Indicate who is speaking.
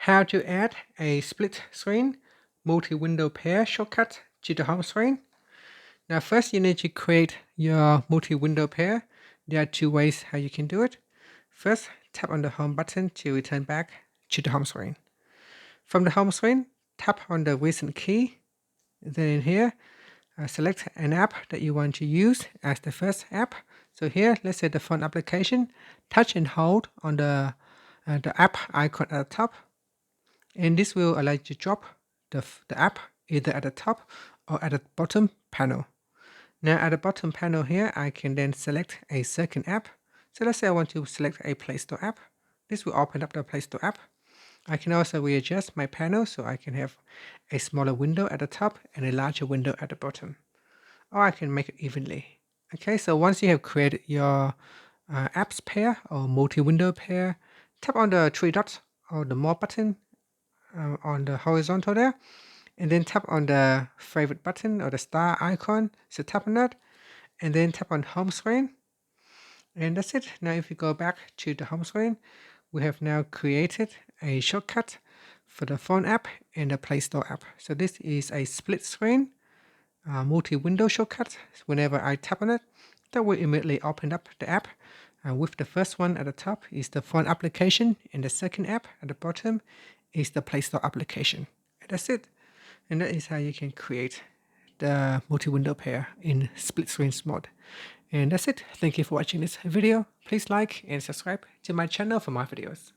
Speaker 1: How to add a split screen multi-window pair shortcut to the home screen. Now first you need to create your multi-window pair. There are two ways how you can do it. First, tap on the home button to return back to the home screen. From the home screen, tap on the recent key. Then in here, select an app that you want to use as the first app. So here, let's say the phone application. Touch and hold on the app icon at the top. And this will allow you to drop the app either at the top or at the bottom panel. Now at the bottom panel here, I can then select a second app. So let's say I want to select a Play Store app. This will open up the Play Store app. I can also readjust my panel so I can have a smaller window at the top and a larger window at the bottom. Or I can make it evenly. Okay, so once you have created your apps pair or multi-window pair, tap on the three dots or the more button on the horizontal there, and then tap on the favorite button or the star icon. So tap on that and then tap on home screen, and that's it. Now if you go back to the home screen, we have now created a shortcut for the phone app and the Play Store app. So this is a split screen multi-window shortcut. Whenever I tap on it, that will immediately open up the app. With the first one at the top is the phone application, and the second app at the bottom is the Play Store application. And that's it. And that is how you can create the multi-window pair in split screen mode. And that's it. Thank you for watching this video. Please like and subscribe to my channel for more videos.